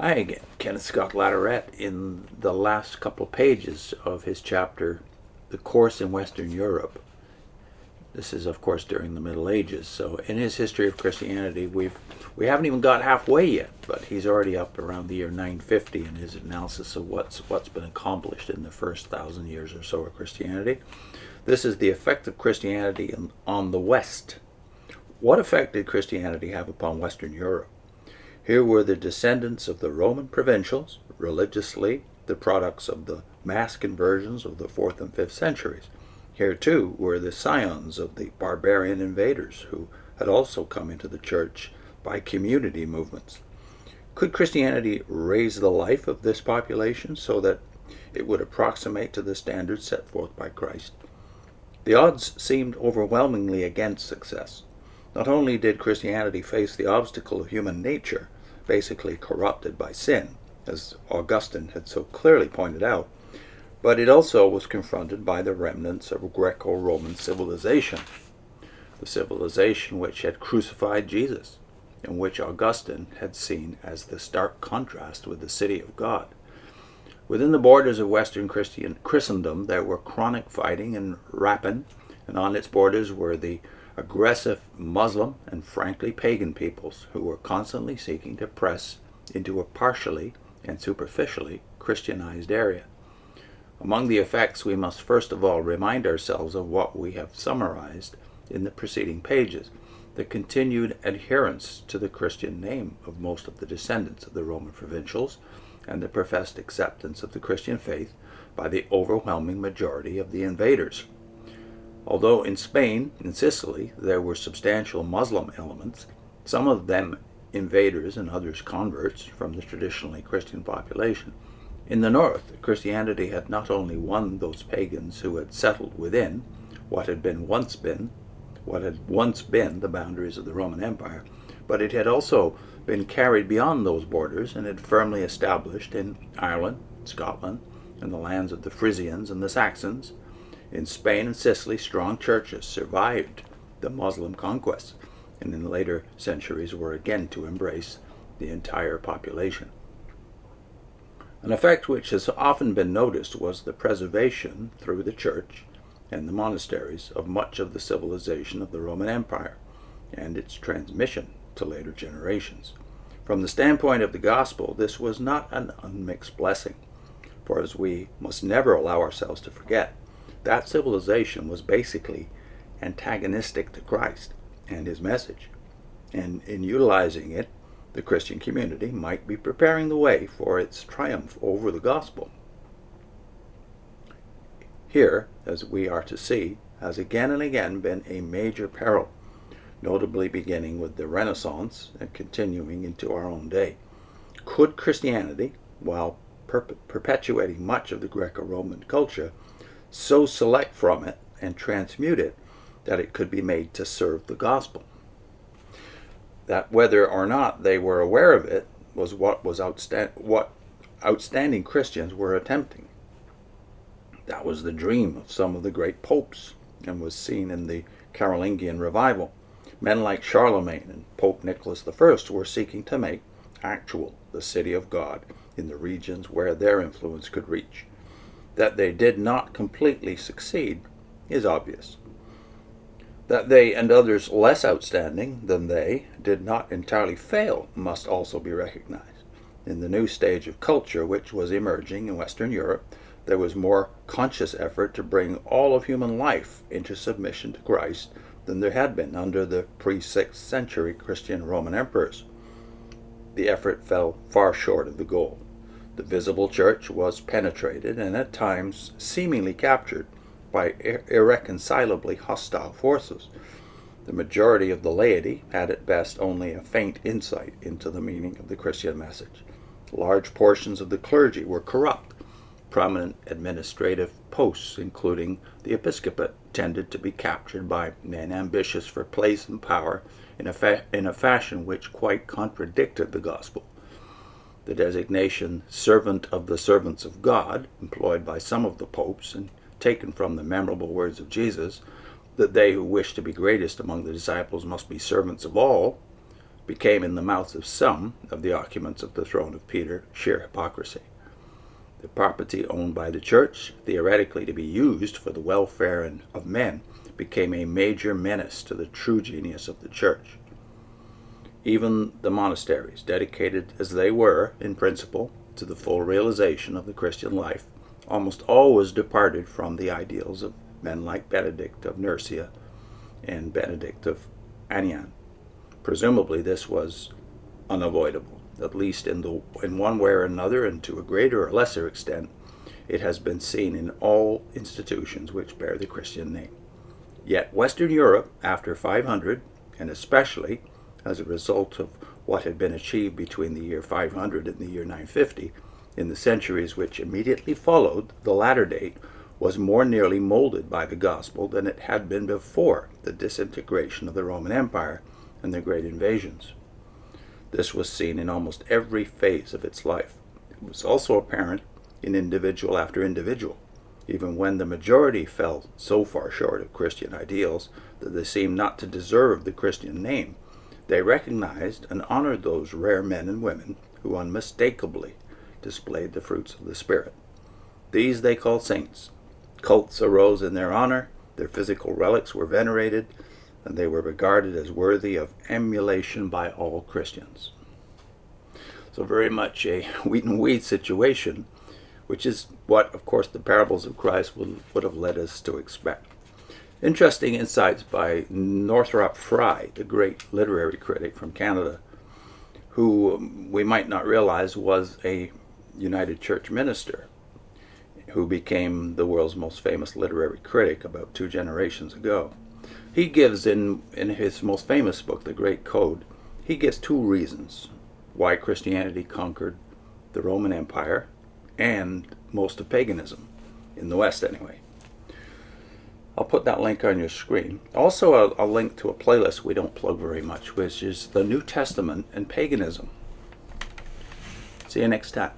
Hi again, Kenneth Scott Latourette. In the last couple of pages of his chapter, The Course in Western Europe, this is of course during the Middle Ages, so in his history of Christianity we haven't even got halfway yet, but he's already up around the year 950 in his analysis of what's been accomplished in the first 1,000 years or so of Christianity. This is the effect of Christianity on the West. What effect did Christianity have upon Western Europe? Here were the descendants of the Roman provincials, religiously the products of the mass conversions of the 4th and 5th centuries. Here, too, were the scions of the barbarian invaders who had also come into the church by community movements. Could Christianity raise the life of this population so that it would approximate to the standards set forth by Christ? The odds seemed overwhelmingly against success. Not only did Christianity face the obstacle of human nature, basically corrupted by sin, as Augustine had so clearly pointed out, but it also was confronted by the remnants of Greco-Roman civilization, the civilization which had crucified Jesus, and which Augustine had seen as the stark contrast with the city of God. Within the borders of Western Christendom there were chronic fighting and rapine, and on its borders were the aggressive Muslim and frankly pagan peoples who were constantly seeking to press into a partially and superficially Christianized area. Among the effects, we must first of all remind ourselves of what we have summarized in the preceding pages: the continued adherence to the Christian name of most of the descendants of the Roman provincials, and the professed acceptance of the Christian faith by the overwhelming majority of the invaders. Although in Spain and Sicily there were substantial Muslim elements, some of them invaders and others converts from the traditionally Christian population, in the north Christianity had not only won those pagans who had settled within what had once been the boundaries of the Roman Empire, but it had also been carried beyond those borders and had firmly established in Ireland, Scotland, and the lands of the Frisians and the Saxons. In Spain and Sicily, strong churches survived the Muslim conquests, and in later centuries were again to embrace the entire population. An effect which has often been noticed was the preservation through the church and the monasteries of much of the civilization of the Roman Empire and its transmission to later generations. From the standpoint of the gospel, this was not an unmixed blessing, for as we must never allow ourselves to forget, that civilization was basically antagonistic to Christ and his message, and in utilizing it, the Christian community might be preparing the way for its triumph over the gospel. Here, as we are to see, has again and again been a major peril, notably beginning with the Renaissance and continuing into our own day. Could Christianity, while perpetuating much of the Greco-Roman culture, so select from it and transmute it that it could be made to serve the gospel? That whether or not they were aware of it was what outstanding Christians were attempting. That was the dream of some of the great popes and was seen in the Carolingian revival. Men like Charlemagne and Pope Nicholas I were seeking to make actual the city of God in the regions where their influence could reach. That they did not completely succeed is obvious. That they and others less outstanding than they did not entirely fail must also be recognized. In the new stage of culture which was emerging in Western Europe, there was more conscious effort to bring all of human life into submission to Christ than there had been under the pre-6th century Christian Roman emperors. The effort fell far short of the goal. The visible church was penetrated and at times seemingly captured by irreconcilably hostile forces. The majority of the laity had at best only a faint insight into the meaning of the Christian message. Large portions of the clergy were corrupt. Prominent administrative posts, including the episcopate, tended to be captured by men ambitious for place and power in a fashion which quite contradicted the gospel. The designation servant of the servants of God, employed by some of the popes and taken from the memorable words of Jesus, that they who wish to be greatest among the disciples must be servants of all, became in the mouths of some of the occupants of the throne of Peter sheer hypocrisy. The property owned by the church, theoretically to be used for the welfare of men, became a major menace to the true genius of the church. Even the monasteries, dedicated as they were, in principle, to the full realization of the Christian life, almost always departed from the ideals of men like Benedict of Nursia and Benedict of Anian. Presumably this was unavoidable, at least in one way or another, and to a greater or lesser extent, it has been seen in all institutions which bear the Christian name. Yet Western Europe, after 500, and especially as a result of what had been achieved between the year 500 and the year 950, in the centuries which immediately followed the latter date, was more nearly molded by the gospel than it had been before the disintegration of the Roman Empire and the great invasions. This was seen in almost every phase of its life. It was also apparent in individual after individual. Even when the majority fell so far short of Christian ideals that they seemed not to deserve the Christian name, they recognized and honored those rare men and women who unmistakably displayed the fruits of the Spirit. These they called saints. Cults arose in their honor, their physical relics were venerated, and they were regarded as worthy of emulation by all Christians. So very much a wheat and weed situation, which is what, of course, the parables of Christ would have led us to expect. Interesting insights by Northrop Frye, the great literary critic from Canada, who we might not realize was a United Church minister, who became the world's most famous literary critic about 2 generations ago. He gives in his most famous book, The Great Code, he gives 2 reasons why Christianity conquered the Roman Empire and most of paganism, in the West anyway. I'll put that link on your screen. Also, a link to a playlist we don't plug very much, which is the New Testament and Paganism. See you next time.